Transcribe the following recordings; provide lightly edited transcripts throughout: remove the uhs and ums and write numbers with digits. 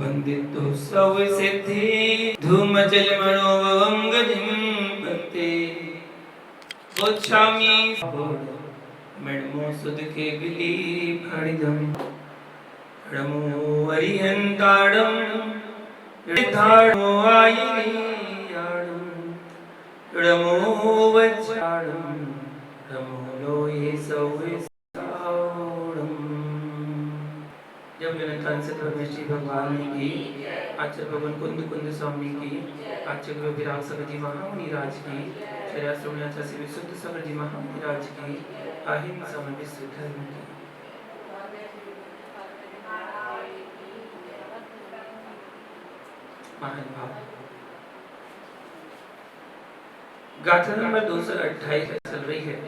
वंदितो सव सिद्धि धूमचल मनोभवं गतिं भक्ते वोच्छामि मणमो सुदके गिली फणिदं रमो अरिहंताडं रिधाडो आयियाडं रमो वच्चाडं रमो लोये सवे जब निरंतर से परमेश्वरी भगवान की आचार्य भगवान कुंद कुंद स्वामी की आचार्य विराग सगर जी महामुनि राज की श्रेयाश्रमण आचार्य विशुद्ध सगर जी महामुनि राज की अहिंसा समन विशुद्ध धर्म की महान भाव गाथा नंबर 228 चल रही है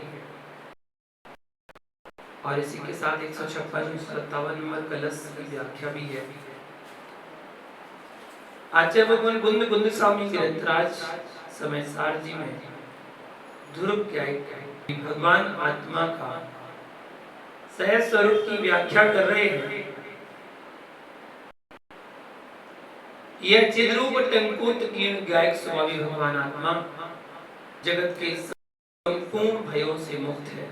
और इसी के साथ 156 नंबर कलश की व्याख्या भी है। आचार्य भगवान कुंद कुंद स्वामी ग्रंथराज समय सार जी में ध्रुव भगवान आत्मा का सहज स्वरूप की व्याख्या कर रहे हैं। यह चिद्रूप टंकूत कीर्ण गायक स्वामी भगवान आत्मा जगत के संपूर्ण भयों से मुक्त है।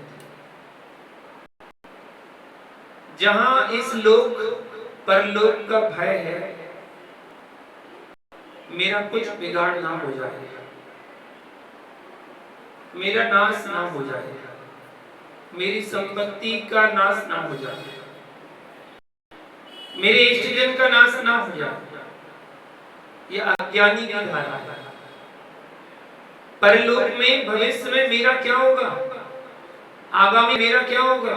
जहां इस लोक परलोक का भय है, मेरा कुछ बिगाड़ ना हो जाए, मेरा नाश ना हो जाए, मेरी संपत्ति का नाश ना हो जाए, मेरे इष्टजन का नाश ना हो जाए, यह अज्ञानी की धारा है। परलोक में भविष्य में मेरा क्या होगा, आगामी मेरा क्या होगा,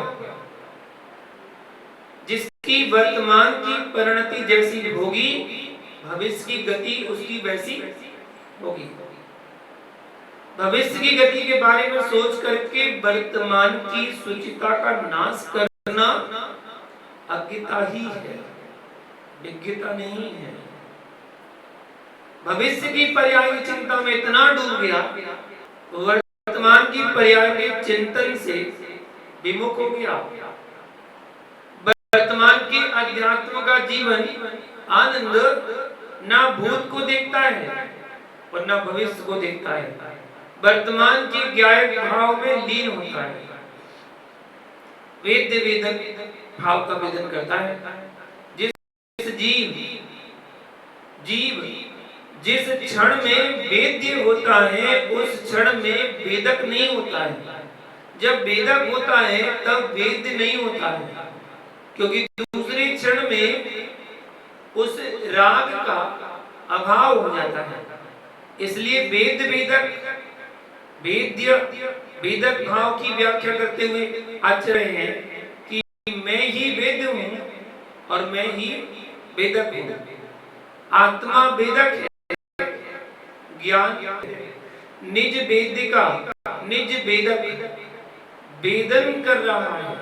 जिसकी वर्तमान की परिणति जैसी होगी भविष्य की गति उसकी वैसी होगी। भविष्य की गति के बारे में सोच करके वर्तमान की सुचिता का नाश करना अज्ञता ही है, विज्ञता नहीं है। भविष्य की पर्याय चिंता में इतना डूब गया वर्तमान की पर्याय के चिंतन से विमुख हो गया। वर्तमान के अध्यात्म का जीवन आनंद ना भूत को देखता है और ना भविष्य को देखता है, वर्तमान के ज्ञायक भाव में लीन होता है, वेद्य वेदन भाव का वेदन करता है। जिस जीव जिस क्षण में वेद्य होता है उस क्षण में वेदक नहीं होता है। जब वेदक होता है तब वेद्य नहीं होता है, क्योंकि दूसरे क्षण में उस राग का अभाव हो जाता है। इसलिए वेदक भाव की व्याख्या करते हुए आचार्य हैं कि मैं ही वेद्य हूं और मैं ही वेदक हूं। आत्मा वेदक है, ज्ञान निज वेद्य का निज वेदक वेदन कर रहा है।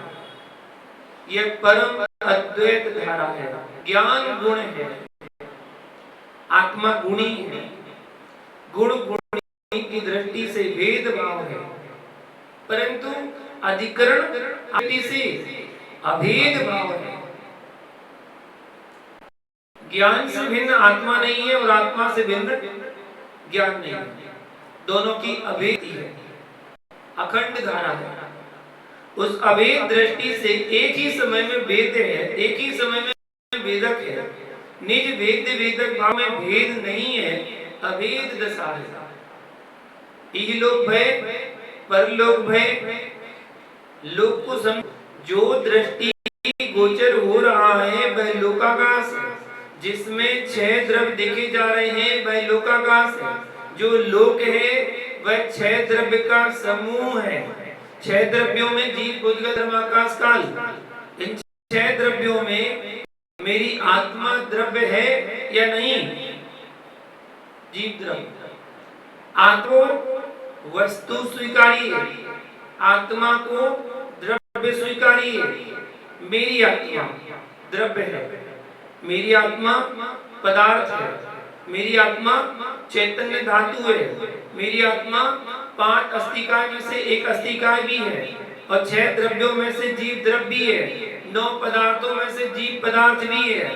यह परम अद्वैत धारा है। ज्ञान गुण है, आत्मा गुणी है, गुण गुणी की दृष्टि से भेद भाव है, परंतु अधिकरण दृष्टि से अभेद भाव है। ज्ञान से भिन्न आत्मा नहीं है और आत्मा से भिन्न ज्ञान नहीं है, दोनों की अभेद है, अखंड धारा है। उस अभेद दृष्टि से एक ही समय में वेद है, एक ही समय में वेदक है। निज वेद्य वेदक भाव में भेद नहीं है, अभेद दशा है। इहलोक भय परलोक भय लोक को जो दृष्टि गोचर हो रहा है वह लोकाकाश है। जिसमें 6 द्रव्य देखे जा रहे हैं वह लोकाकाश है। जो लोक है वह 6 द्रव्य का समूह है। 6 द्रव्यों में जीव बुद्ध धर्म आकाश काल, इन 6 द्रव्यों में मेरी आत्मा द्रव्य है या नहीं? जीव द्रव्य। आत्मा वस्तु स्वीकारी है, आत्मा को द्रव्य स्वीकारी है। मेरी आत्मा द्रव्य है, मेरी आत्मा पदार्थ है, मेरी आत्मा चैतन्य धातु है, मेरी आत्मा 5 अस्थिकाय में से एक अस्थिकाय भी है और 6 द्रव्यों में से जीव द्रव्य भी है, 9 पदार्थों में से जीव पदार्थ भी है।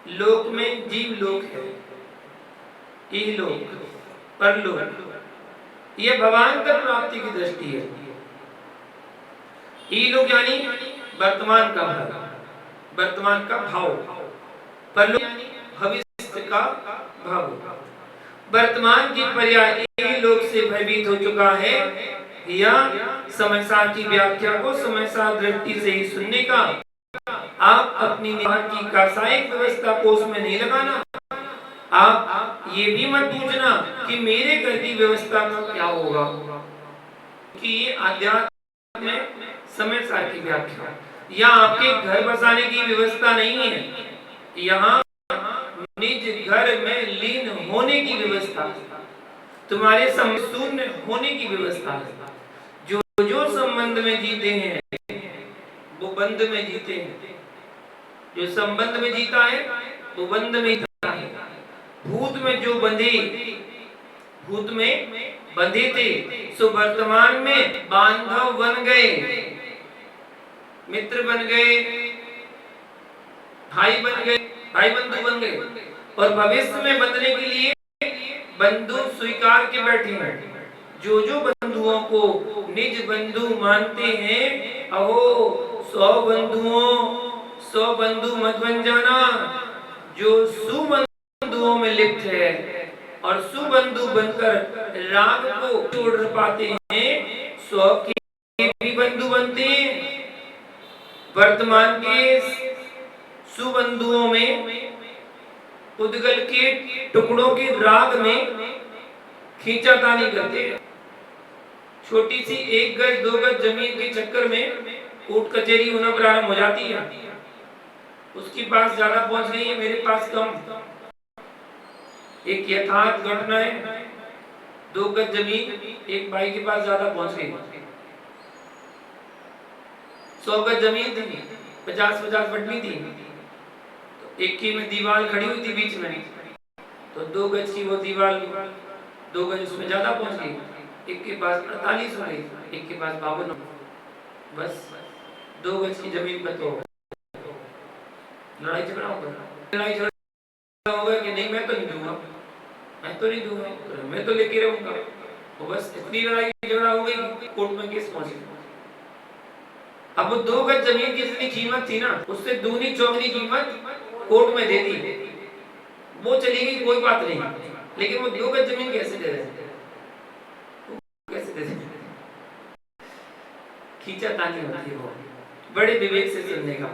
लोक में जीव लोक है, इहलोक, परलोक, ये भवांतर प्राप्ति की दृष्टि है। इहलोक यानी वर्तमान का भाव, वर्तमान का भाव, परलोक यानी भविष्य का भाव। वर्तमान की पर्याय इहलोक से भयभीत हो चुका है, या समय सार की व्याख्या को समय सार दृष्टि से ही सुनने का, आप अपनी निवार की कासायिक व्यवस्था को उसमें नहीं लगाना। आप ये भी मत पूछना कि मेरे घर की व्यवस्था का क्या होगा, कि ये अध्यात्म में समय सार की व्याख्या, या आपके घर बसाने की व्यवस्था नहीं है, यहाँ निज घर में लीन होने की व्यवस्था, तुम्हारे शून्य होने की व्यवस्था है। जो जो संबंध में जीते हैं वो बंध में जीते हैं, जो संबंध में जीता है वो बंध में जीता है। भूत में जो बंधे, भूत में बंधे थे, सो वर्तमान में बांधव बन गए, मित्र बन गए, भाई बन गए, भाई बंधु बन गए, और भविष्य में बंधने के लिए बंधु स्वीकार के बैठे हैं। जो जो बंधुओं को निज बंधु मानते हैं, अहो 100 बंधु मत बन जाना। जो सुबंधुओं में लिप्त है और सुबंधु बनकर राग को छोड़ पाते हैं, 100 के भी बंधु बनते हैं। वर्तमान के सुबंधुओं में उद्गल के टुकड़ों के राग में खींचातानी करते हैं। छोटी सी 1 गज 2 गज जमीन के चक्कर में कोर्ट कचहरी होना प्रारंभ हो जाती है। उसके पास ज्यादा पहुंच गई है, मेरे पास कम। एक यथार्थ घटना है, 2 गज जमीन एक भाई के पास ज्यादा पहुंच गई। 100 गज जमीन थी, 50-50 बटनी थी, तो एक की में दीवार खड़ी हुई थी बीच में, तो 2 गज की वो दीवार 2 गज उसमें ज्यादा पहुंच गई। एक के पास 48 हो गई, एक के पास 52। बस 2 गज की जमीन पर तो लड़ाई झगड़ा होगा। लड़ाई झगड़ा होगा कि नहीं, मैं तो नहीं दूंगा, मैं तो नहीं दूंगा, मैं तो लेके रहूंगा। वो बस इतनी लड़ाई झगड़ा हो गई, कोर्ट में केस पहुंच गया। अब वो 2 गज जमीन की जितनी कीमत थी ना, उससे दूनी चौगनी कीमत कोर्ट में दे दी। वो चली गई, कोई बात नहीं, लेकिन वो 2 गज जमीन कैसे दे रहे, कैसे दे रहे? खींचातानी होती है, वो बड़े विवेक से सुनने का।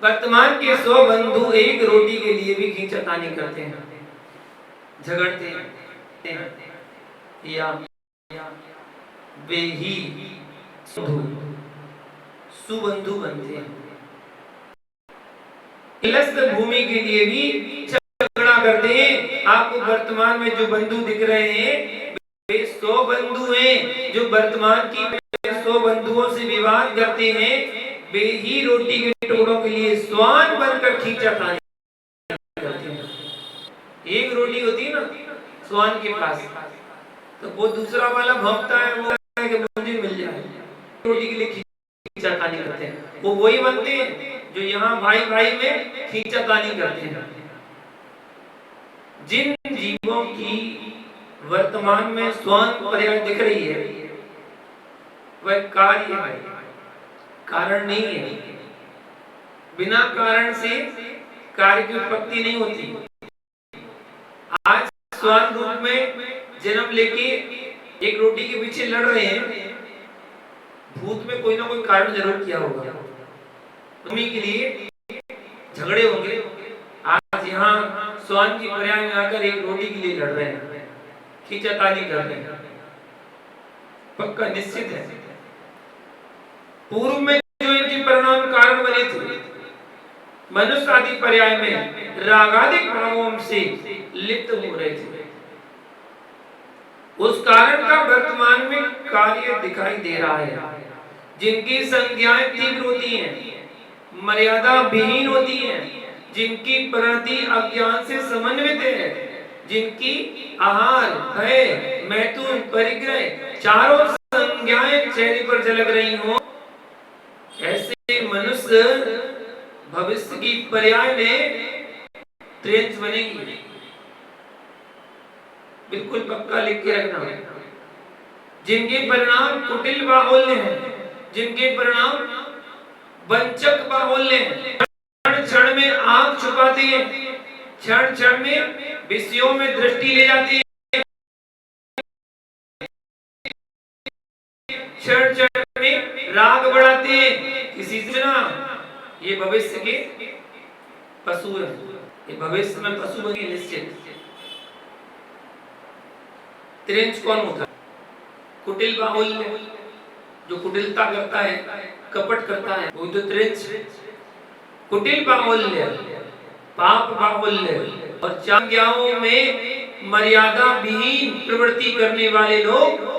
वर्तमान के 100 बंधु एक रोटी के लिए भी खींचातानी करते हैं, झगड़ते हैं, या वे ही सुबंधु बनते हैं। इलस्त भूमि के लिए भी झगड़ा करते हैं। आपको वर्तमान में जो बंधु दिख रहे हैं, वे 100 बंधु हैं जो वर्तमान की 100 बंधुओं से विवाद करते हैं। वे ही रोटी के टुकड़ों के लिए स्वान बनकर खींचातानी करते हैं। एक रोटी होती है ना स्वान के पास, तो वो दूसरा वाला भौंकता है, वो है कि मुझे मिल जाए, रोटी के लिए खींचातानी करते हैं। वो वही बनते हैं जो यहाँ भाई भाई में खींचातानी करते हैं। जिन जीवों की वर्तमान में स्वान पर्याय दिख रही है, वह कार्य है, कारण नहीं है। बिना कारण से कार्य की उत्पत्ति नहीं होती। आज स्वान रूप में जन्म लेके एक रोटी के पीछे लड़ रहे हैं, भूत में कोई ना कोई कारण जरूर किया होगा, भूमि के लिए झगड़े होंगे। आज यहाँ स्वान की पर्याय में आकर एक रोटी के लिए लड़ रहे हैं, खींचातानी कर रहे हैं, पक्का निश्चित है। पूर्व में जो इनके परिणाम कारण बने थे, मनुष्य आदि पर्याय में रागादिक भावों से लिप्त हो रहे थे, उस कारण का वर्तमान में कार्य दिखाई दे रहा है। जिनकी संज्ञाएं तीव्र होती हैं, मर्यादा विहीन होती हैं, जिनकी प्रवृत्ति अज्ञान से समन्वित है, जिनकी आहार, भय, मैथुन, परिग्रह चारों संज्ञाएं चेहरे पर झलक रही हो, ऐसे मनुष्य भविष्य की पर्याय में त्रियंच बनेगी, बिल्कुल पक्का लिख के रखना। जिनके परिणाम कुटिल बाहुल्य हैं, जिनके परिणाम वंचक बाहुल्य हैं, क्षण क्षण में आंख छुपाती है, क्षण क्षण में विषयों में दृष्टि ले जाती है, क्षण क्षण में राग बढ़ाते हैं, किसी से ना, ये भविष्य के पशु है, ये भविष्य में पशु बनेंगे निश्चित। त्रियंच कौन होता है? कुटिल बाहुल्य, जो कुटिलता करता है, कपट करता है, वो तो त्रियंच। कुटिल बाहुल्य, पाप बाहुल्य और चांग्याओं में मर्यादा विहीन प्रवृत्ति करने वाले लोग,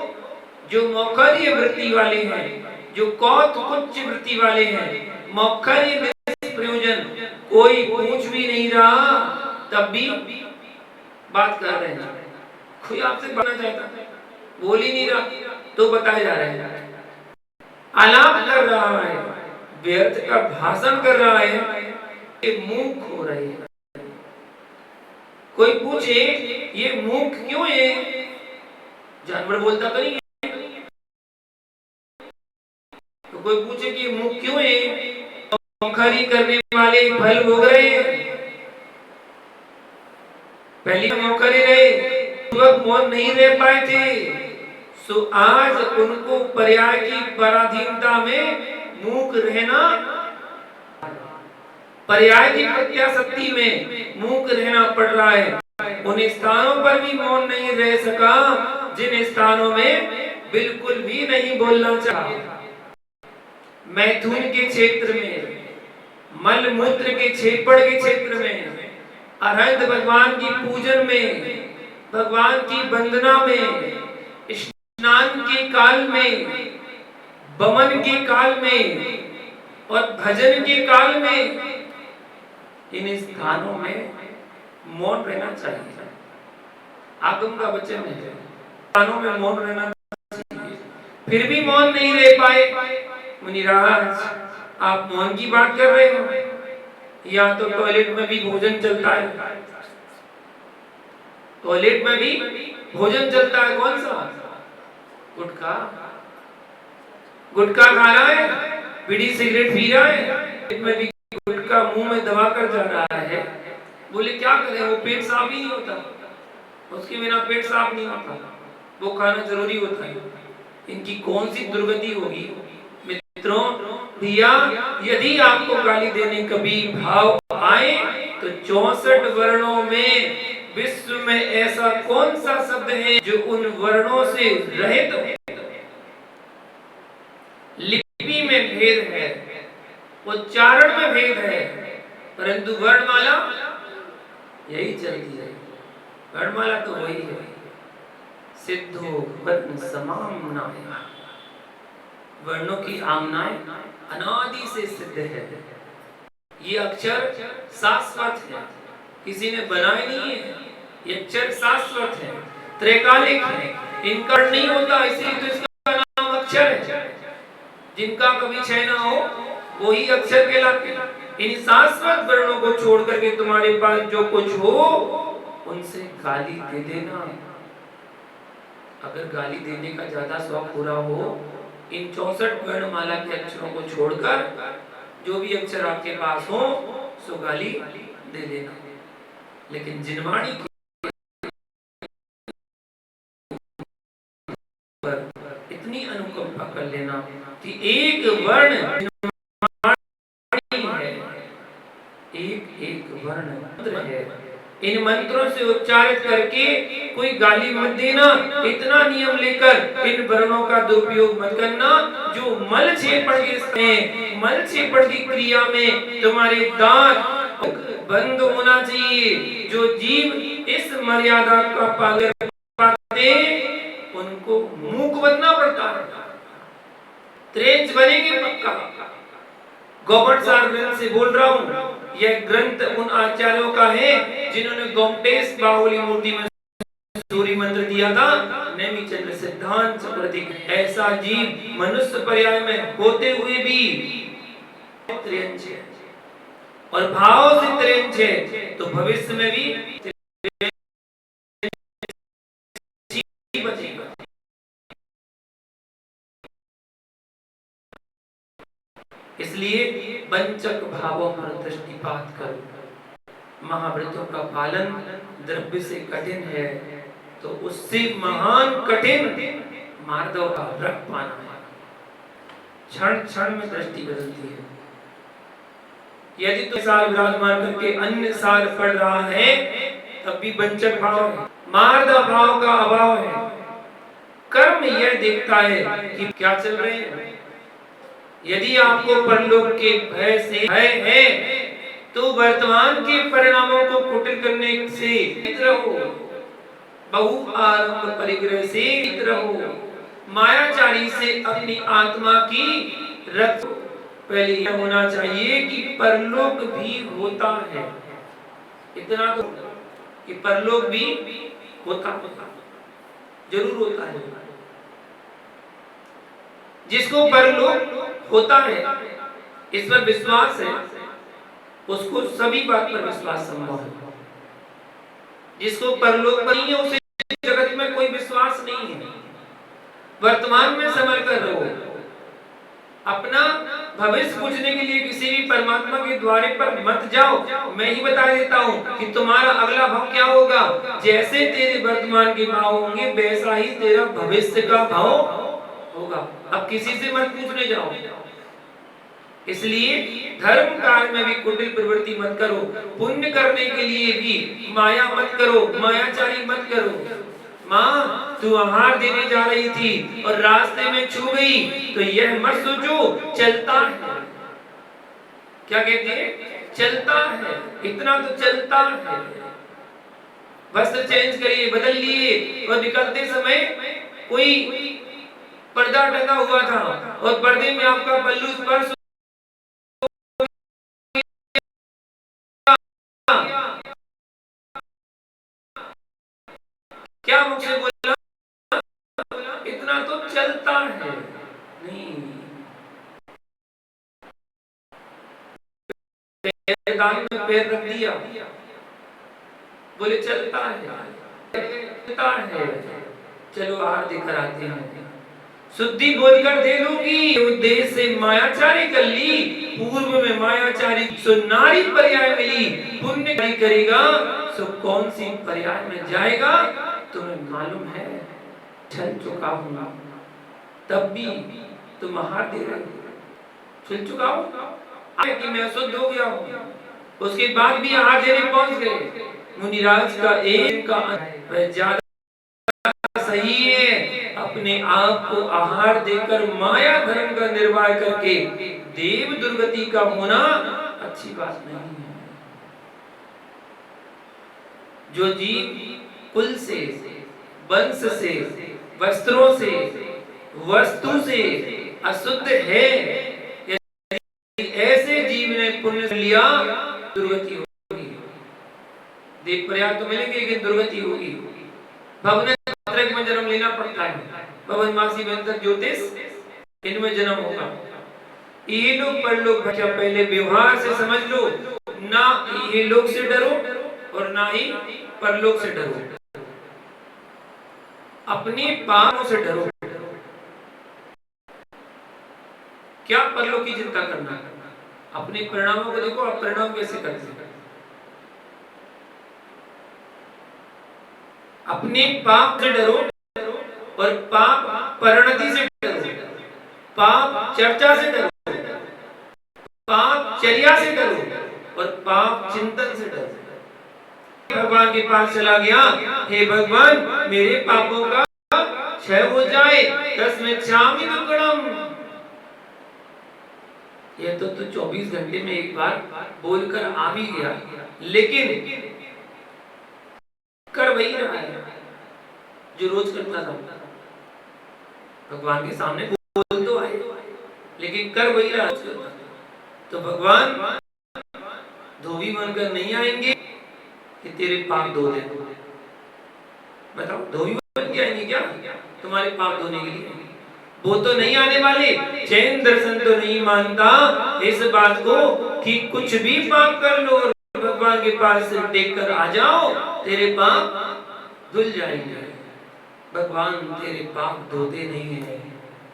जो मौखर्य वृत्ति वाले हैं, जो कौतुक वृत्ति वाले हैं, मौखर्य प्रयोजन, कोई पूछ भी नहीं रहा तब भी बात कर रहे हैं, कोई आपसे बनना चाहता, बोल ही नहीं रहा तो बताए जा रहे हैं, आलाप कर रहा है, व्यर्थ का भाषण कर रहा है, ये मूर्ख हो रहे हैं। कोई पूछे ये मूर्ख क्यों है? जानवर बोलता तो नहीं है, तो कोई पूछे कि ये मूर्ख क्यों है? मौखरी करने वाले फल भोग रहे हैं, पहले मौखरी रहे, मौन नहीं रह पाए थे, सो आज उनको पर्याय की पराधीनता में मूक रहना, पर्याय की प्रत्याशक्ति में मूक रहना पड़ रहा है। उन स्थानों पर भी मौन नहीं रह सका जिन स्थानों में बिल्कुल भी नहीं बोलना चाहा। मैथुन के क्षेत्र में, मल मूत्र के छेपड़ के क्षेत्र में, अरहंत भगवान की पूजन में, भगवान की वंदना में, स्नान के काल में, बमन के काल में और भजन के काल में, इन स्थानों में मौन रहना चाहिए। आगम का वचन है, स्थानों में मौन रहना चाहिए, फिर भी मौन नहीं रह पाए। मुनिराज, आप मौन की बात कर रहे हो, या तो टॉयलेट में भी भोजन चलता है, टॉयलेट में भी भोजन चलता है, कौन सा? गुटखा, गुटखा खा रहा है, बीड़ी सिगरेट पी रहा है, में भी गुटखा मुंह में दबा कर जा रहा है। बोले क्या करें, वो पेट साफ ही नहीं होता, उसके बिना पेट साफ नहीं होता, वो खाना जरूरी होता है। इनकी कौन सी दुर्गति होगी? मित्रों, दिया यदि आपको गाली देने कभी भाव आए तो 64 वर्णों में विश्व में ऐसा कौन सा शब्द है जो उन वर्णों से रहित है? लिपि में भेद है, उच्चारण में भेद है, परंतु वर्णमाला यही चलती है। वर्णमाला तो वही है, सिद्धो वर्ण समाम्नाय, वर्णों की आमनाएं अनादि से सिद्ध है। ये अक्षर शाश्वत है, किसी ने बनाए नहीं है, ये अक्षर शाश्वत है, त्रैकालिक है, इनका नहीं होता, इसलिए तो इसका नाम अक्षर है। जिनका कभी क्षय ना हो वही अक्षर कहलाते हैं। इन शाश्वत वर्णों को छोड़ करके तुम्हारे पास जो कुछ हो उनसे गाली दे देना। अगर गाली देने का ज्यादा शौक पूरा हो, इन 64 वर्णमाला के अक्षरों को छोड़कर जो भी अक्षर आपके पास हो सो गाली दे देना। लेकिन जिनवाणी पर इतनी अनुकंपा कर लेना कि एक वर्ण है, एक एक वर्ण मंत्र है, इन मंत्रों से उच्चारित करके कोई गाली मत देना। इतना नियम लेकर इन वर्णों का दुरुपयोग मत करना। जो मल छेपड़ के मल छेपड़ की क्रिया में तुम्हारे दांत बंद होना चाहिए। जो जीव इस मर्यादा का पालन कर पाते उनको मूक बनना पड़ता है, त्रेंच बनेंगे पक्का। गोपट सार ग्रंथ से बोल रहा हूँ, यह ग्रंथ उन आचार्यों का है जिन्होंने गोमटेश बाहुली मूर्ति में सूर्य मंत्र दिया था। नेमी चंद्र सिद्धांत प्रतीक ऐसा जीव मनुष्य पर्याय में होते हुए भी त्रियंच है। और भाव से त्रेंच है तो भविष्य में भी बचेगा। इसलिए पंचक भावों पर दृष्टिपात करो। महाव्रतों का पालन द्रव्य से कठिन है तो उससे महान कठिन मार्दव का व्रत पाना है। क्षण क्षण में दृष्टि बदलती है। यदि तो सार विराजमान करके अन्य सार पड़ रहा है तब भी पंचक भाव है, मार्दव भाव का अभाव है। कर्म यह देखता है कि क्या चल रहे हैं। यदि आपको परलोक के भय से भय है तो वर्तमान के परिणामों को कुटिल करने से रहो, बहु आरंभ परिग्रह से रहो, मायाचारी से अपनी आत्मा की रखो। पहले यह होना चाहिए कि परलोक भी होता है, इतना तो कि परलोक भी होता जरूर होता है। जिसको परलोक होता है इस पर विश्वास है उसको सभी बात पर विश्वास संभव है। जिसको परलोक नहीं है उसे जगत में कोई विश्वास नहीं है। वर्तमान में संभल कर रहो। अपना भविष्य पूछने के लिए किसी भी परमात्मा के द्वारे पर मत जाओ। मैं ही बता देता हूँ कि तुम्हारा अगला भाव क्या होगा। जैसे तेरे वर्तमान के भाव होंगे वैसा ही तेरा भविष्य का भाव होगा। अब किसी से मत पूछने जाओ। इसलिए धर्म काल में भी कुटिल प्रवृत्ति मत करो। पुण्य करने के लिए भी माया मत करो, मायाचारी मत करो। माँ तू आहार देने जा रही थी और रास्ते में छू गई तो यह मत सोचो चलता है। क्या कहते हैं? चलता है, इतना तो चलता है। वस्त्र चेंज करिए, बदल लिए और निकलते समय कोई पर्दा टंगा हुआ था और पर्दे में आपका पल्लू स्पर्श क्या मुझसे बोला? इतना तो चलता है। नहीं, दान में पैर रख दिया, बोले चलता है। चलो आहार देकर आते हैं। शुद्धि बोलकर दे दूंगी, उद्देश्य से मायाचारी कर ली। पूर्व में मायाचारी सो नारी पर्याय मिली, पुण्य करेगा सो कौन सी पर्याय में जाएगा तुम्हें मालूम है। चल चुका हूँ तब भी तुम आहार दे रहे हो। चल चुका हूँ कि मैं शुद्ध हो गया हूँ, उसके बाद भी आहार देने पहुंच गए। मुनिराज का एक का ज्यादा सही है। अपने आप को आहार देकर माया धर्म का निर्वाह करके देव दुर्गति का होना अच्छी बात नहीं है। जो जीव कुल से, वंश से, वस्त्रों से, वस्तु से अशुद्ध है, ऐसे जीव ने पुण्य लिया दुर्गति होगी। देव प्रयाग तो मिलेंगे लेकिन दुर्गति होगी। भवन में जन्म लेना पड़ता है। भवन मासी बंधक ज्योतिष इनमें जन्म होगा। ये लोग परलोक बचा, पहले व्यवहार से समझ लो। ना ये लोग से डरो और ना ही परलोक से डरो। अपने पापों से डरो। क्या परलोक की चिंता करना। अपने परिणामों को देखो, आप परिणाम कैसे करते हैं। अपने पाप से डरो और पाप परिणति से डरो, पाप चर्चा से डरो, पाप चर्या से डरो और पाप चिंतन से डरो। भगवान के पास चला गया, हे भगवान मेरे पापों का क्षय हो जाए, तस्मैच्छामि दुक्कडम्। यह तो 24 घंटे में एक बार बोलकर आ भी गया, लेकिन कर वही रहा है जो रोज करता था। भगवान के सामने बोल तो आए लेकिन कर वही रहा है। तो भगवान धोबी बनकर नहीं आएंगे कि तेरे पाप धो दे। बताओ, धोबी बन के आएंगे क्या तुम्हारे पाप धोने के लिए? वो तो नहीं आने वाले। जैन दर्शन तो नहीं मानता इस बात को कि कुछ भी पाप कर लो और भगवान के पास सिर टेक कर आ जाओ, तेरे पाप धुल जाएंगे। भगवान तेरे पाप धोते नहीं है,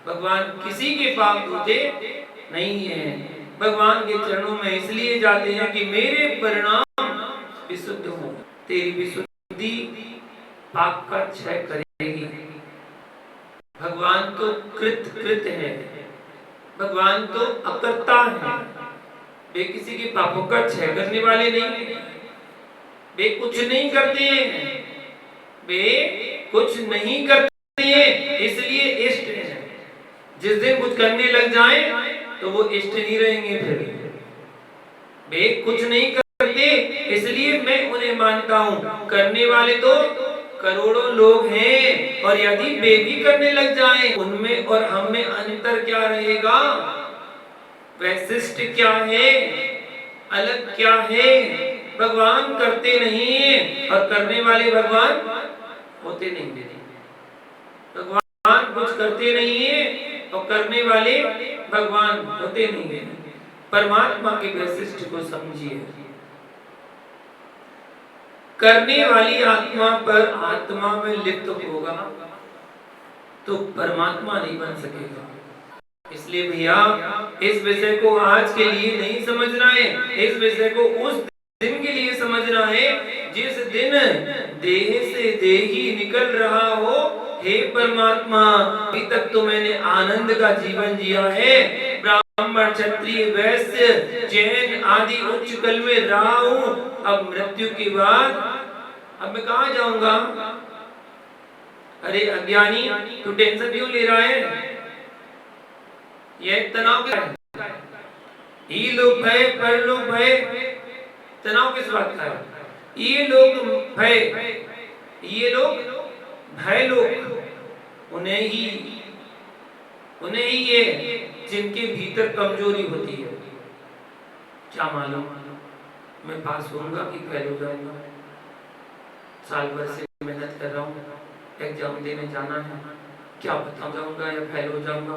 भगवान किसी के पाप धोते नहीं है। भगवान के चरणों में इसलिए जाते हैं कि मेरे परिणाम विशुद्ध हो। तेरी विशुद्धि पाप का क्षय करेगी। भगवान तो कृत है, भगवान तो अकर्ता है। वे किसी के पापों का क्षय करने वाले नहीं है। वे कुछ नहीं करते हैं, वे कुछ नहीं करते हैं, इसलिए इष्ट है। जिस दिन कुछ करने लग जाएं तो वो इष्ट नहीं रहेंगे। फिर वे कुछ नहीं करते, इसलिए मैं उन्हें मानता हूँ। करने वाले तो करोड़ों लोग हैं, और यदि वे भी करने लग जाएं, उनमें और हम में अंतर क्या रहेगा? वैशिष्ट क्या है, अलग क्या है? भगवान करते नहीं है और करने वाले भगवान होते नहीं। भगवान कुछ करते नहीं है और करने वाले भगवान होते नहीं है। परमात्मा के वैशिष्ट को समझिए। करने वाली आत्मा पर आत्मा में लिप्त होगा तो परमात्मा नहीं बन सकेगा। इसलिए भैया इस विषय को आज के लिए नहीं समझना है, इस विषय को उस दिन के लिए समझना है जिस दिन देह से देही निकल रहा हो। हे परमात्मा, अभी तक तो मैंने आनंद का जीवन जिया है, ब्राह्मण क्षत्रिय वैश्य जैन आदि उच्च कल में रहा हूँ। अब मृत्यु के बाद अब मैं कहाँ जाऊंगा? अरे अज्ञानी, तू टेंशन क्यों ले रहा है? यह तनाव क्या है? ये लोग भय, परलोक भय, तनाव किस बात का है? ये लोग भय, ये लोग भय लोग उन्हें ही ये जिनके भीतर कमजोरी होती है। क्या मालूम मैं पास होऊंगा कि फेल हो जाऊंगा? साल भर से मेहनत कर रहा हूँ, एग्जाम देने जाना है, क्या बता जाऊंगा या फेल हो जाऊंगा?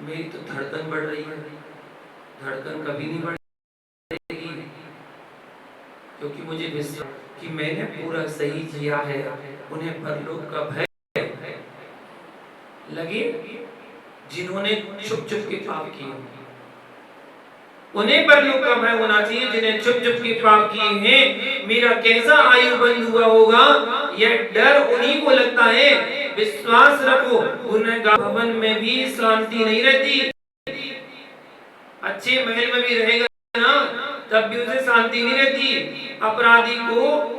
मेरी तो धड़कन बढ़ रही है, धड़कन कभी नहीं बढ़ेगी, क्योंकि मुझे विश्वास कि मैंने पूरा सही जिया है। उन्हें परलोक का भय लगे जिन्होंने छुप छुप के पाप किए, उन्हें परलोक का भय होना चाहिए जिन्हें छुप छुप के पाप किए हैं। मेरा कैसा आयु बंद हुआ होगा, यह डर उन्हीं को लगता है। विश्वास रखो, गुनहगार भवन में भी शांति नहीं रहती। अच्छे महल में भी रहेगा ना, तब भी उसे शांति नहीं रहती। अपराधी को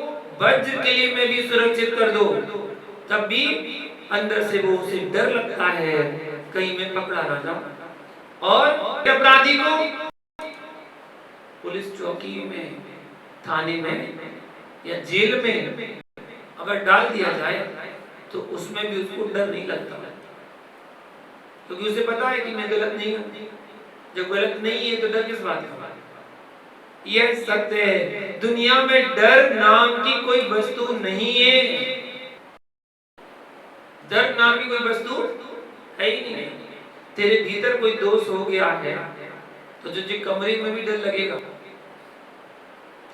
वज्र किले में भी सुरक्षित कर दो, तब भी अंदर से वो उसे डर लगता है कहीं मैं पकड़ा ना जाऊं। और अपराधी को पुलिस चौकी में, थाने में या जेल में अगर डाल दिया जाए तो उसमें भी उसको डर नहीं लगता, क्योंकि उसे पता है कि मैं गलत नहीं हूं। जब गलत नहीं है तो डर किस बात का? यह सत्य है। दुनिया में डर नाम की कोई वस्तु नहीं है। डर नाम की कोई वस्तु है ही नहीं। तेरे भीतर कोई दोष हो गया है तो तुझे कमरे में भी डर लगेगा।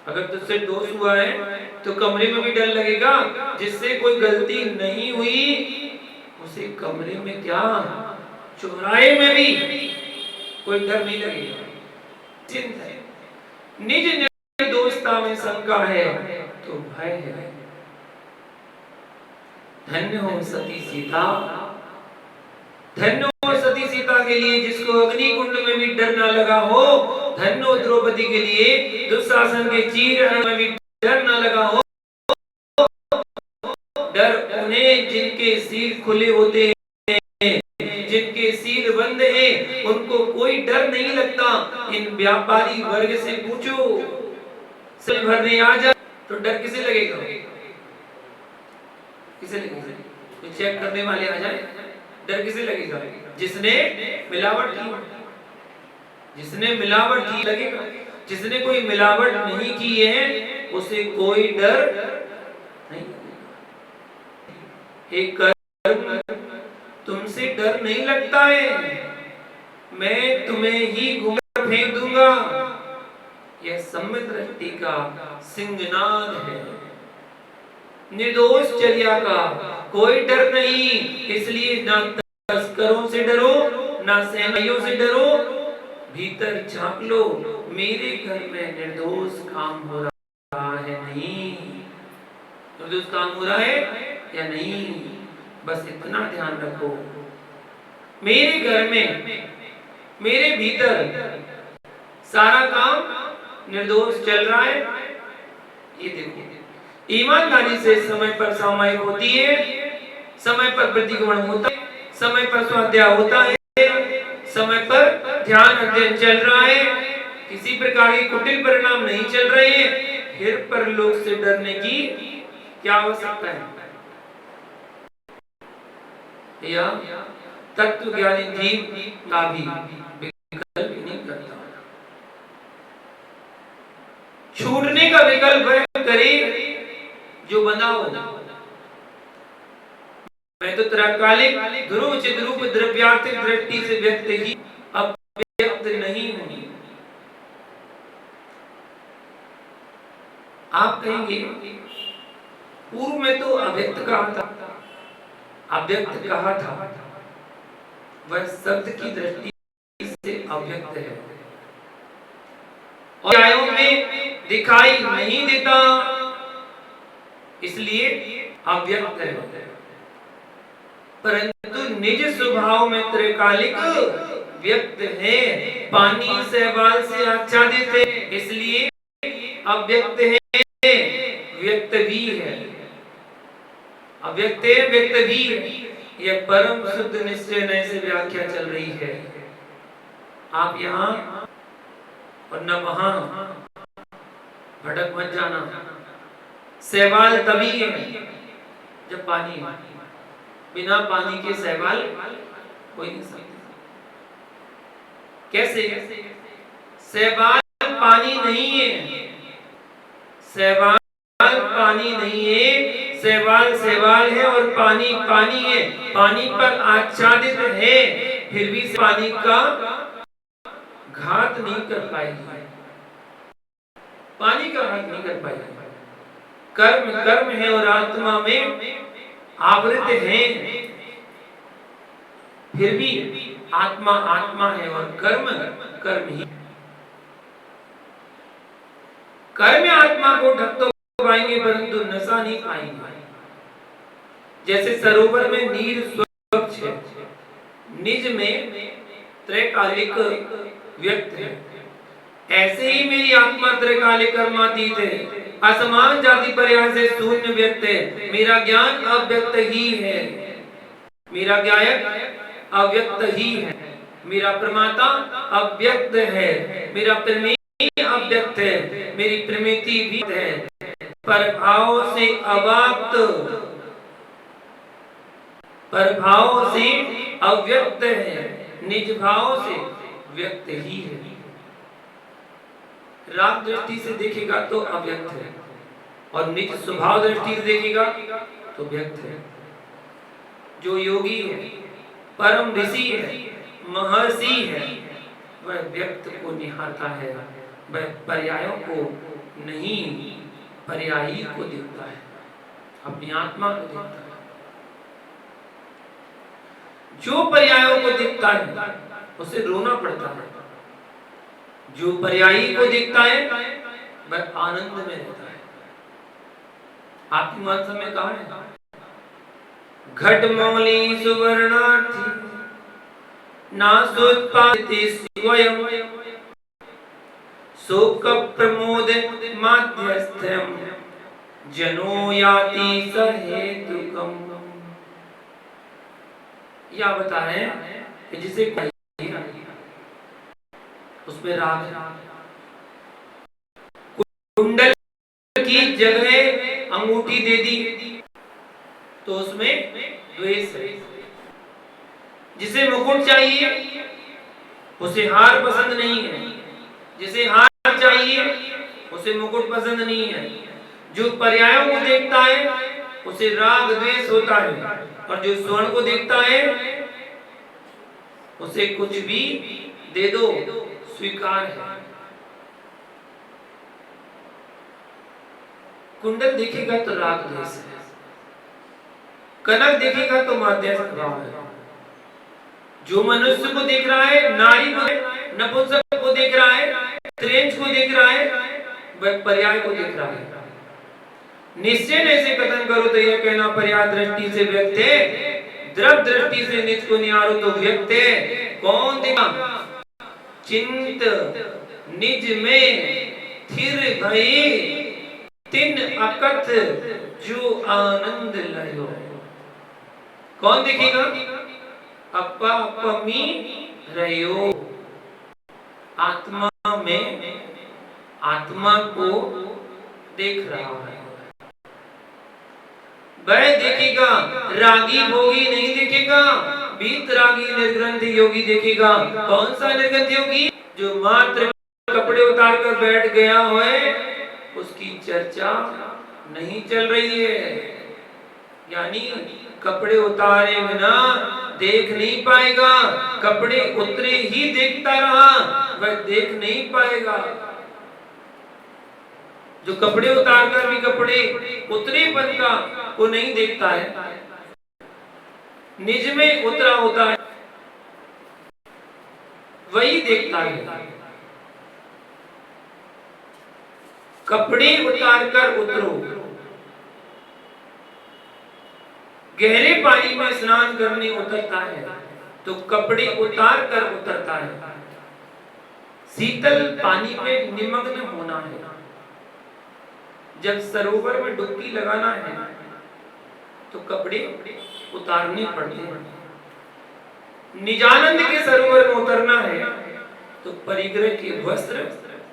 अगर तुझसे दोष हुआ है तो कमरे में भी डर लगेगा। जिससे कोई गलती नहीं हुई उसे कमरे में क्या, चौराहे में भी कोई डर नहीं लगेगा। चिंता है, निज निर्दोषता में शंका है तो भय है। धन्य हो सती सीता, धन्य हो सती सीता के लिए जिसको अग्निकुंड में भी डर ना लगा हो। धन्य हो द्रौपदी के लिए दुशासन के चीर में भी डर ना लगा हो। डर उन्हें जिनके सिर खुले होते हैं, जिनके सिर बंद हैं, उनको कोई डर नहीं लगता। इन व्यापारी वर्ग से पूछो, सिर भरने आ जाए तो डर किसे लगेगा? किसे लगेगा? तो चेक करने वाले आ जाए, डर किसे लगेगा? जिसने मिलावट की, जिसने मिलावट की लगेगा। जिसने कोई मिलावट नहीं की है उसे कोई डर नहीं। एक कर्म तुमसे डर नहीं लगता है, मैं तुम्हें ही घुमा फेंक दूंगा। यह सम्यक दृष्टि का सिंहनाद है। निर्दोष चर्या का कोई डर नहीं, इसलिए ना तस्करों से डरो, ना सेनाइयों से डरो। भीतर झांक लो, मेरे घर में निर्दोष काम हो रहा है नहीं, निर्दोष काम हो रहा है या नहीं, बस इतना ध्यान रखो। मेरे घर में, मेरे भीतर सारा काम निर्दोष चल रहा है। ये देखो, ईमानदारी से समय पर सामायिक होती है, समय पर प्रतिक्रमण होता है, समय पर स्वाध्याय होता है, समय पर ध्यान अध्ययन चल रहा है, किसी प्रकार के कुटिल परिणाम नहीं चल रहे हैं, फिर पर लोग से डरने की क्या आवश्यकता है? या तत्व ज्ञानी जीव का भी विकल्प नहीं करता। छूटने का विकल्प वह करे जो बंधा हो। मैं तो त्रैकालिक ध्रुव चिद्रूप द्रव्यार्थिक दृष्टि से व्यक्त ही अव्यक्त नहीं हूं। आप कहेंगे पूर्व में तो अव्यक्त कहा था, अव्यक्त कहा था, वह शब्द की दृष्टि से अव्यक्त है और न्यायों में दिखाई नहीं देता, इसलिए अव्यक्त है। परंतु निज स्वभाव में त्रैकालिक व्यक्त है। पानी शैवाल से आच्छादित है, इसलिए अव्यक्त है, व्यक्त भी है। अव्यक्त है, व्यक्त भी है। यह परम शुद्ध निश्चय नए से व्याख्या चल रही है। आप यहाँ और न वहां भटक मत जाना। शैवाल तभी है जब पानी है, बिना पानी के शैवाल कोई नहीं सकता। कैसे? शैवाल पानी नहीं है, शैवाल पानी नहीं है, शैवाल शैवाल है और पानी पानी है। पानी पर आच्छादित है, फिर भी पानी का घात नहीं कर पाएगी, पानी का घात नहीं कर पाएगी। कर्म कर्म है और आत्मा में आवृत है, फिर भी आत्मा आत्मा है और कर्म कर्म ही। कर्म आत्मा को ढक तो पाएंगे परंतु नशा नहीं पाएंगे। जैसे सरोवर में नीर स्वच्छ है, निज में त्रैकालिक व्यक्त है, ऐसे ही मेरी आत्मा त्रैकालिक कर्मातीत है, असमान जाति पर्याय से शून्य व्यक्त है। मेरा ज्ञान अव्यक्त ही है, मेरा ज्ञायक अव्यक्त ही है, मेरा प्रमाता अव्यक्त है, मेरा प्रमेय अव्यक्त है, मेरी प्रमिति भी है। परभाव से अव्यक्त, परभाव से अव्यक्त है, निज भाव से व्यक्त ही है। राग दृष्टि से देखेगा तो अव्यक्त है और निज स्वभाव दृष्टि से देखेगा तो व्यक्त है। जो योगी है, परम ऋषि है, महर्षि है, वह व्यक्त को निहारता है, वह पर्यायों को नहीं, पर्यायी को देखता है, अपनी आत्मा को देखता है। जो पर्यायों को देखता है उसे रोना पड़ता है, जो पर्यायी को देखता है वह आनंद में रहता है। आपकी मानसा में कहा है, घटमौली सुवर्णार्थी नासोत्पादिते स्वयं शोक प्रमोद माध्यस्थम जनो याति सहेतुकम। या बता रहे हैं कि जिसे उसमें राग, कुंडल की जगह अंगूठी दे दी तो उसमें द्वेष है। जिसे मुकुट चाहिए उसे हार पसंद नहीं है, जिसे हार चाहिए उसे मुकुट पसंद नहीं है। जो पर्यायों को देखता है उसे राग द्वेष होता है और जो स्वर्ण को देखता है उसे कुछ भी दे दो स्वीकार है। कुंडल देखेगा तो राग द्वेष है, कनक देखेगा तो माध्यस्थ भाव है। जो मनुष्य को देख रहा है, नारी को, नपुंसक को देख रहा है, त्रेंच को देख रहा है, वह पर्याय को देख रहा है। निश्चय ऐसे कथन करो तो यह कहना पर्याय दृष्टि से व्यक्त है, द्रव दृष्टि से निज को निहारो तो व्यक्त है। कौन देखा? चिंत निज में थिर भये, तिन अकथ जो आनंद लयो। कौन देखेगा? अपा अपमी रयो। आत्मा में आत्मा को देख रहा है, वह देखेगा। रागी भोगी नहीं देखेगा, वीतरागी निर्ग्रंथ योगी देखेगा। कौन सा निर्ग्रंथ योगी? जो मात्र कपड़े उतार कर बैठ गया है, उसकी चर्चा नहीं चल रही है। यानी कपड़े उतारे बिना देख नहीं पाएगा, कपड़े उतरे ही देखता रहा, वह देख नहीं पाएगा। जो कपड़े उतार कर भी कपड़े उतरेपन का को नहीं देखता है, निज में उतरा होता है, वही देखता है। कपड़े उतार कर उतरो। गहरे पानी में स्नान करने उतरता है तो कपड़े उतार कर उतरता है। शीतल पानी में निमग्न होना है। जब सरोवर में डुबकी लगाना है तो कपड़े उतारने पड़ते हैं। निजानंद के सरोवर में उतरना है तो परिग्रह के वस्त्र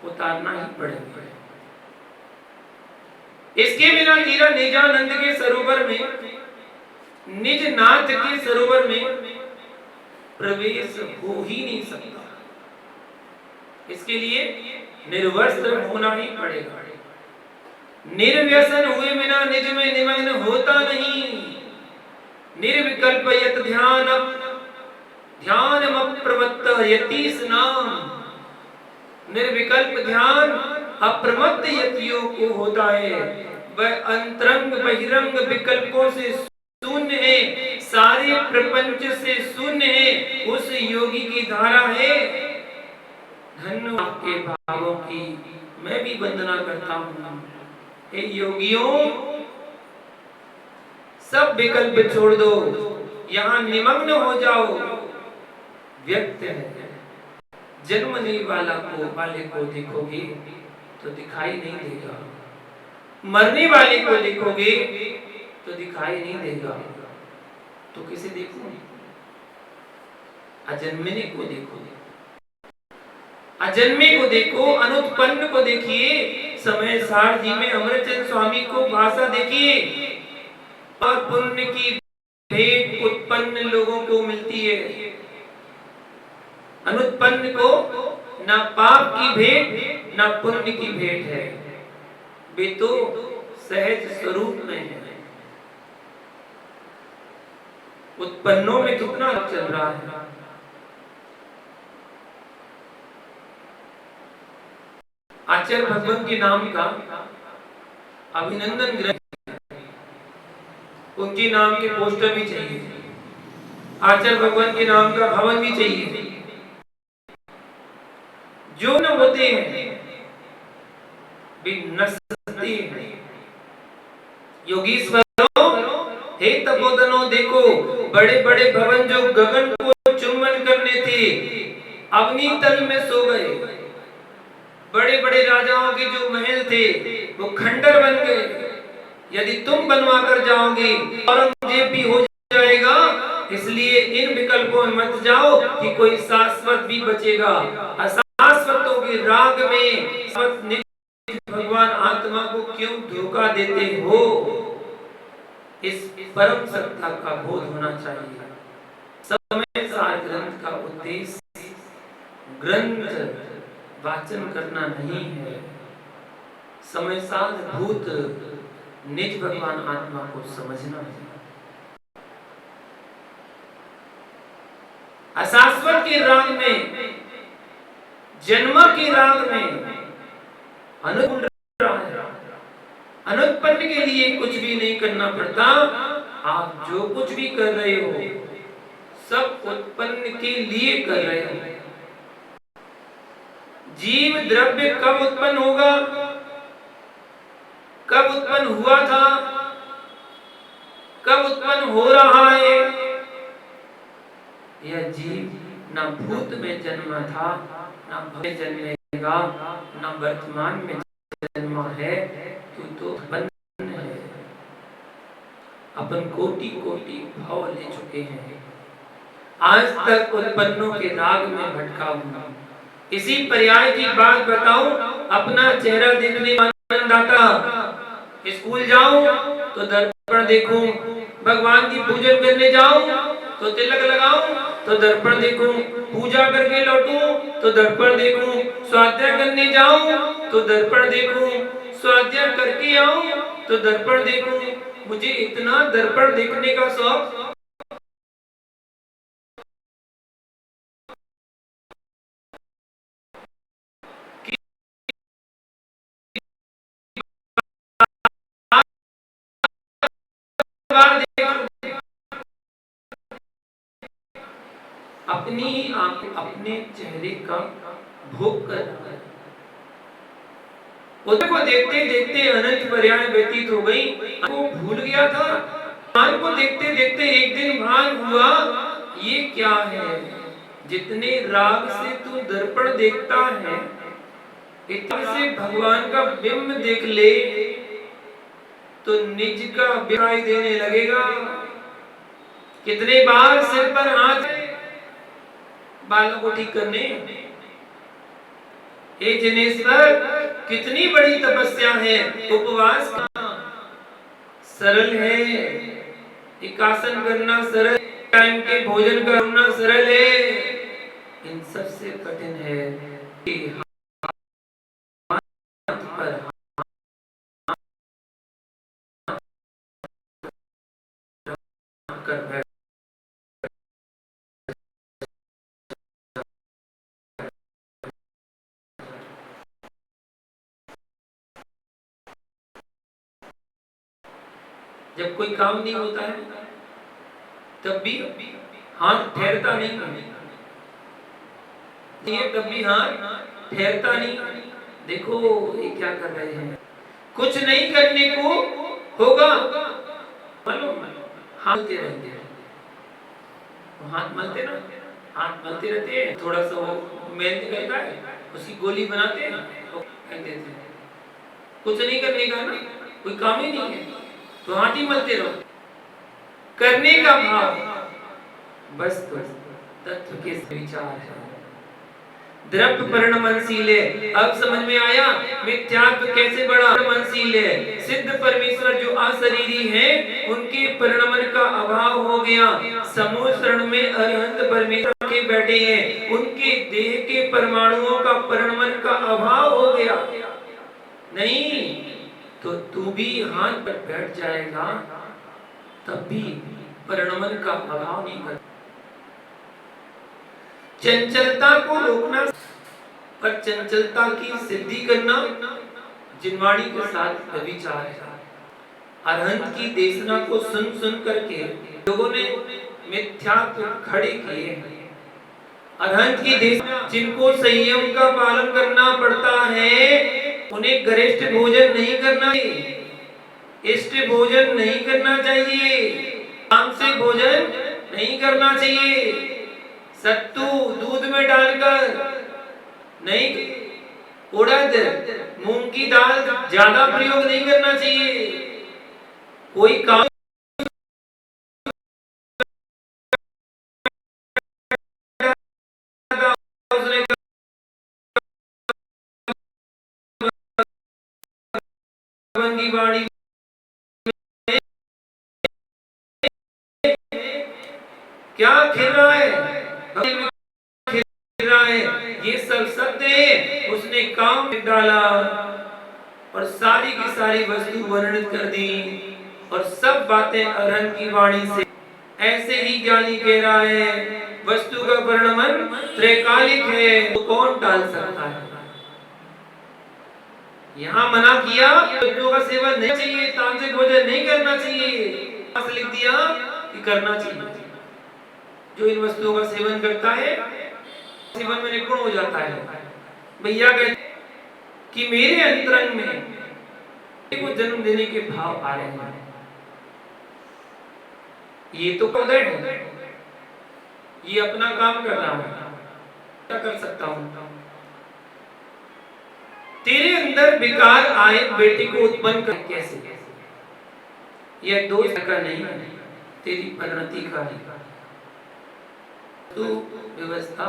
उतारना ही पड़ेगा। इसके बिना तेरा निजानंद के सरोवर में, निज नाथ के सरोवर में प्रवेश हो ही नहीं सकता। इसके लिए निर्वस्त्र होना ही पड़ेगा। निर्व्यसन हुए बिना निज में निमग्न होता नहीं। निर्विकल्प यत ध्यानमप्रमत्त यतीस नाम। निर्विकल्प ध्यान अप्रमत्त यतियों को होता है। वह अंतरंग बहिरंग विकल्पों से शून्य है, सारे प्रपंच से शून्य है। उस योगी की धारा है। धन्य आपके भावों की मैं भी वंदना करता हूँ। हे योगियों, सब विकल्प छोड़ दो, यहाँ निमग्न हो जाओ। व्यक्त है, जन्मने वाले को देखोगे तो दिखाई नहीं देगा, मरने वाले को देखोगे तो दिखाई नहीं देगा। तो किसे देखो? अजन्मने को देखो, अजन्मे को देखो, अनुत्पन्न को देखिए। समय सार जी में अमरचंद स्वामी को भाषा देखिए। और पुण्य की भेंट उत्पन्न लोगों को मिलती है, अनुत्पन्न को ना पाप की भेंट ना पुण्य की भेंट है। वे तो सहज स्वरूप में है। उत्पन्नों में कितना चल रहा है। आचार्य भगवान के नाम का अभिनंदन ग्रंथ, उनके नाम के पोस्टर भी चाहिए। आचार्य भगवान के नाम का भवन भी चाहिए। जो न होते हैं वे नसते हैं। योगीश्वरों, हे तपोधनों, देखो बड़े बड़े भवन जो गगन को चुंबन करने थे, अग्नि तल में सो गए। बड़े बड़े राजाओं के जो महल थे वो खंडर बन गए। यदि तुम बनवा कर जाओगे औरंगजेब भी हो जाएगा। इसलिए इन विकल्पों में मत जाओ कि कोई शाश्वत भी बचेगा। अशाश्वतों के राग में भगवान आत्मा को क्यों धोखा देते हो? इस परम सत्ता का बोध होना चाहिए। समय सार ग्रंथ का उद्देश्य ग्रंथ वाचन करना नहीं है, समय साध भूत निज भगवान आत्मा को समझना है। अशाश्वत जन्म के राग में अनुत्पन्न के लिए कुछ भी नहीं करना पड़ता। आप जो कुछ भी कर रहे हो सब उत्पन्न के लिए कर रहे हो। जीव द्रव्य कब उत्पन्न होगा, कब उत्पन्न हुआ था, कब उत्पन्न हो रहा है? यह जीव न भूत में जन्मा था, न भविष्य जन्मेगा, न वर्तमान में जन्मा है। तो उत्पन्न है। अपन कोटि कोटि भाव ले चुके हैं, आज तक उत्पन्नों के राग में भटका हूं। इसी पर्याय की बात बताऊं, अपना चेहरा देखने में आनंद आता। स्कूल जाऊं तो दर्पण देखूं, भगवान की पूजन करने जाऊं तो तिलक लगाऊं तो दर्पण देखूं, पूजा करके लौटूं तो दर्पण देखूं, स्वाध्याय करने जाऊं तो दर्पण देखूं, स्वाध्याय करके आऊं तो दर्पण देखूं। मुझे इतना दर्पण देखने का शौक अपनी आंखें अपने चेहरे का भोग कर रहा है। उधर को देखते देखते अनंत पर्याय व्यतीत हो गई, वो भूल गया था। भान को देखते देखते एक दिन भान हुआ, ये क्या है? जितने राग से तू दर्पण देखता है, इतने से भगवान का बिंब देख ले तो निज का दिखाई देने लगेगा। कितने बार सिर पर हाथ बालों को ठीक करने, हे जिनेश्वर कितनी बड़ी तपस्या है। उपवास करना सरल है, एकासन करना सरल, टाइम के भोजन करना सरल है, इन सबसे कठिन है कि हाथ पर कर बैठ। जब कोई काम नहीं होता है तब भी हाथ ठहरता नहीं, तब भी हाथ ठहरता नहीं। देखो ये क्या कर रहे हैं, कुछ नहीं करने को होगा, हाथ मलते रहते हैं, हाथ मलते ना, हाथ मलते रहते हैं, थोड़ा सा वो मेल निकलता है, उसकी गोली बनाते हैं, फेंक देते हैं। कुछ नहीं करने का ना, कोई काम ही नहीं है तो हाथ ही मलते रहो। करने का भाव बस तो तत्व के विचार है। द्रव्य परिणमनशील है। अब समझ में आया मिथ्यात्व कैसे बड़ा परिणमनशील है। सिद्ध परमेश्वर जो अशरीरी है उनके परिणमन का अभाव हो गया। समूह शरण में अरहंत परमेश्वर के बैठे हैं, उनके देह के परमाणुओं का परिणमन का अभाव हो गया। नहीं तो तू भी हाथ पर बैठ जाएगा तब भी परिणमन का अभाव नहीं कर। चंचलता को रोकना पर चंचलता की सिद्धि करना जिनवाणी के साथ व्यभिचार है। अरहंत की देशना को सुन सुन करके लोगों ने मिथ्यात्व खड़े किए हैं। अरहंत की देशना जिनको संयम का पालन करना पड़ता है उन्हें गरिष्ठ भोजन नहीं करना चाहिए, इष्ट भोजन नहीं करना चाहिए, तामसिक भोजन नहीं करना चाहिए, सत्तू दूध में डालकर नहीं, उड़द मूंग की दाल ज्यादा प्रयोग नहीं करना चाहिए। कोई काम की वाणी क्या खेल रहा है, खेल रहा है, ये सब सत्य है। उसने काम डाला और सारी की सारी वस्तु वर्णित कर दी और सब बातें अरहंत की वाणी से ऐसे ही ज्ञानी कह रहा है वस्तु का परिणमन त्रैकालिक है, तो कौन टाल सकता है। यहाँ मना किया वस्तुओं का सेवन नहीं चाहिए, तामसिक भोजन नहीं करना चाहिए, लिख दिया कि करना चाहिए। जो इन वस्तुओं का सेवन करता है जीवन में निपुण हो जाता है। भैया कहते कि मेरे अंतरंग में को जन्म देने के भाव आ रहे हैं, ये तो उदय है, ये अपना काम कर रहा है, क्या कर सकता हूं। तेरे अंदर विकार आए बेटे को उत्पन्न कर कैसे, यह दोष का नहीं है, तेरी परिणति का है। तू व्यवस्था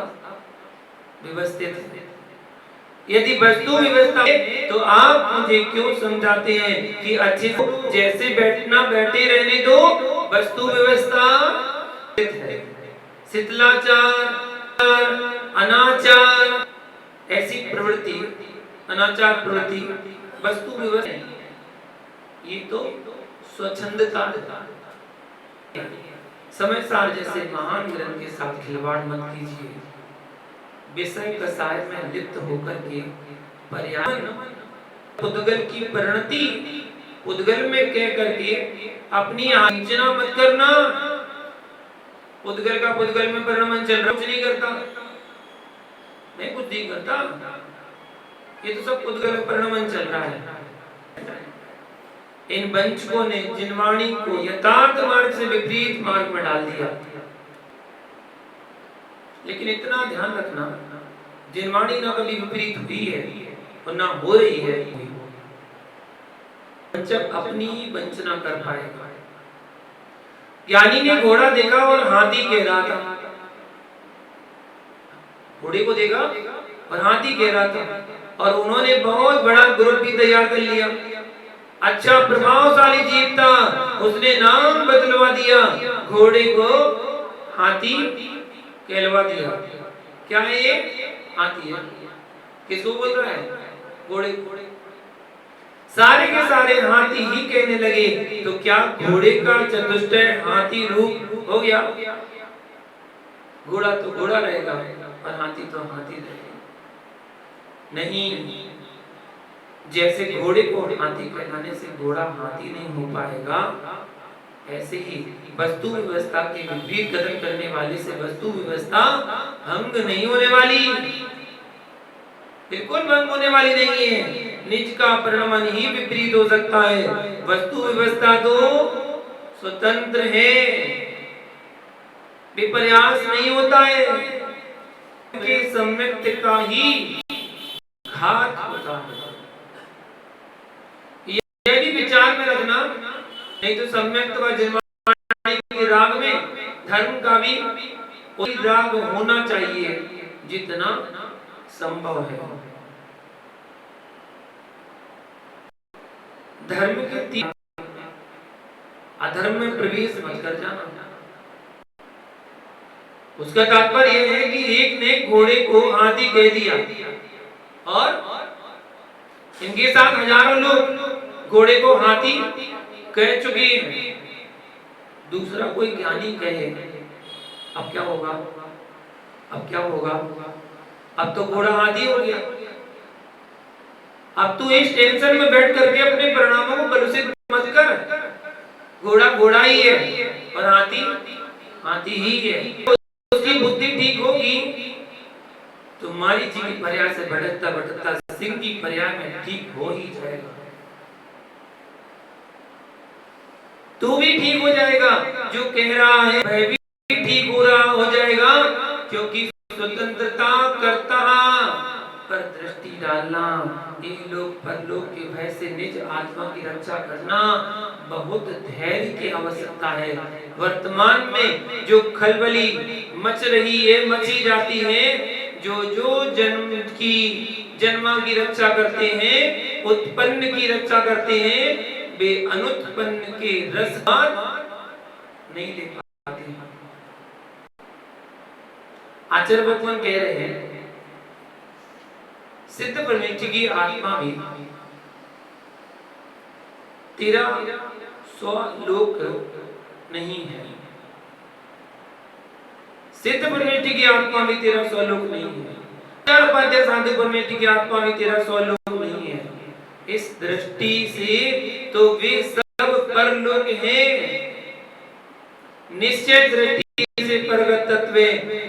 व्यवस्थित है, यदि वस्तु व्यवस्था है तो आप मुझे क्यों समझाते हैं कि अच्छे जैसे बैठना बैठे रहने दो, वस्तु व्यवस्था है। शिथिलाचार, अनाचार, ऐसी प्रवृत्ति, अनाचार प्रवृत्ति वस्तु व्यवस्था, ये तो स्वच्छंदता। समय सार जैसे महान ग्रंथ के साथ खिलवाड़ मत कीजिए। विषय कसाय में लिप्त होकर के पर्यावरण उद्गल की परिणति उद्गल में कह करके अपनी आंचना मत करना। उद्गल का उद्गल में परिणमन चल रहा, कुछ नहीं करता, मैं कुछ नहीं करता, ये तो सब उद्गल परिणमन चल रहा है। इन वंचकों ने जिनवाणी को यथार्थ मार्ग से विपरीत मार्ग में डाल दिया। लेकिन इतना ध्यान रखना, जिनवाणी ना कभी विपरीत हुई है और ना हो रही है, जब अपनी वंचना कर पाएगा। ज्ञानी ने घोड़ा देखा और हाथी कह रहा था, घोड़े को देखा और हाथी कह रहा था, और उन्होंने बहुत बड़ा ग्रुप भी तैयार कर लिया। अच्छा प्रभावशाली जीव था, उसने नाम बदलवा दिया, घोड़े को हाथी कहलवा दिया। क्या है ये? हाथी है। किसको बोल रहा है? घोड़े। सारे के सारे हाथी ही कहने लगे, तो क्या घोड़े का चतुष्टय हाथी रूप हो गया? घोड़ा तो घोड़ा रहेगा और हाथी तो हाथी रहेगा। नहीं, जैसे घोड़े को हाथी कहलाने से घोड़ा हाथी नहीं हो पाएगा, ऐसे ही वस्तु व्यवस्था के विपरीत कदम करने वाले से वस्तु व्यवस्था भंग नहीं होने वाली, बिल्कुल भंग होने वाली नहीं है। निज का परिणमन ही विपरीत हो सकता है, वस्तु व्यवस्था तो स्वतंत्र है, विपर्यास नहीं होता है, कि सम्यक्त का ही घात होता है। यह भी विचार में रखना, नहीं तो सम्यक्त व जिनवाणी के राग में धर्म का भी कोई राग होना चाहिए जितना संभव है। धर्म के अधर्म में प्रवेश मत कर जाना। उसका तात्पर्य यह है कि एक ने घोड़े को हाथी कह दिया और इनके साथ हजारों लोग घोड़े को हाथी कह चुके हैं। दूसरा कोई ज्ञानी कहे, अब क्या होगा? अब क्या होगा? अब तो घोड़ा हाथी हो गया। अब तू इस टेंशन में बैठ करके अपने परिणामों को कलुषित मत कर। घोड़ा घोड़ा ही है और हाथी हाथी ही है। उसकी बुद्धि ठीक होगी, तुम्हारी जी की पर्याय से भटकता भटकता सिंह की पर्याय में ठीक हो ही जाएगा। तू भी ठीक हो जाएगा, जो कह रहा है वह भी ठीक हो रहा हो जाएगा, क्योंकि स्वतंत्रता करता पर दृष्टि डालना, इहलोक परलोक के भय से निज आत्मा की रक्षा करना बहुत धैर्य की आवश्यकता है। वर्तमान में जो खलबली मच रही है, मची जाती है, जो जो जन्म की रक्षा करते हैं, उत्पन्न की रक्षा करते हैं, वे अनुत्पन्न के रस नहीं ले पाते। आचार्य भगवान कह रहे हैं, सिद्ध परमेश्वर की आत्मा भी तेरा स्वलोक नहीं है, सिद्ध परमेष्टि की आत्मा भी तेरा स्वलोक नहीं है, चार उपाध्याय साधु परमेष्टि की आत्मा भी तेरा स्वलोक नहीं है। इस दृष्टि से तो वे सब परलोक हैं। निश्चय दृष्टि से परगत तत्व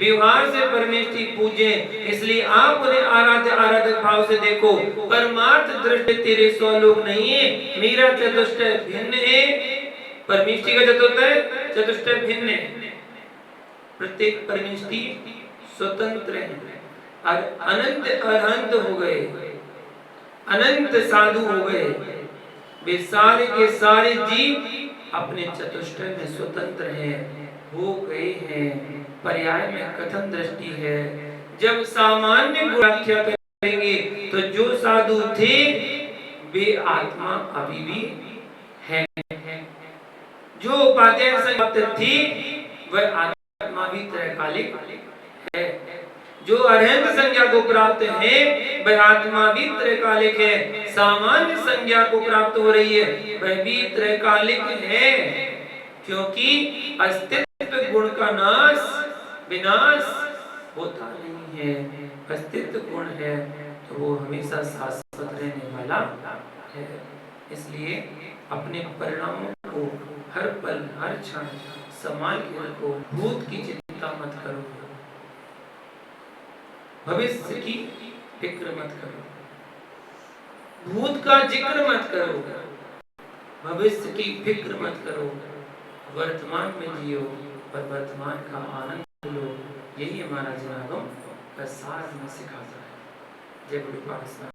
व्यवहार से परमेष्टि पूजे, इसलिए आप उन्हें आराध्य आराधक भाव से देखो। परमार्थ दृष्टि तेरे स्वलोक नहीं है, मेरा चतुष्टय भिन्न है। परमेष्टि का चतुष्टय भिन्न है। प्रत्येक परमेष्टि स्वतंत्र है और अनंत अनंत हो गए, अनंत साधु हो गए। वे सारे के सारे जीव अपने चतुष्टय में स्वतंत्र हैं, हो गए हैं। पर्याय में कथन दृष्टि है। जब सामान्य व्याख्या करेंगे तो जो साधु थे वे आत्मा अभी भी है। जो उपाध्याय संगत थी वह आत्मा भी त्रैकालिक है। जो अरहंत संज्ञा को प्राप्त है वह आत्मा भी त्रैकालिक है। सामान्य संज्ञा को प्राप्त हो रही है वह भी त्रैकालिक है, क्योंकि अस्तित्व गुण का नाश विनाश होता नहीं है। अस्तित्व गुण है तो वो हमेशा शाश्वत रहने वाला है। इसलिए अपने परिणामों को हर पल हर क्षण संभाल के रखो। भूत की चिंता मत करो, भविष्य की फिक्र मत करो, भूत का जिक्र मत करो, भविष्य की फिक्र मत करो। वर्तमान में जियो और वर्तमान का आनंद लो। यही हमारा जनागम का सार में सिखाता है। जय गुरु पातशाह।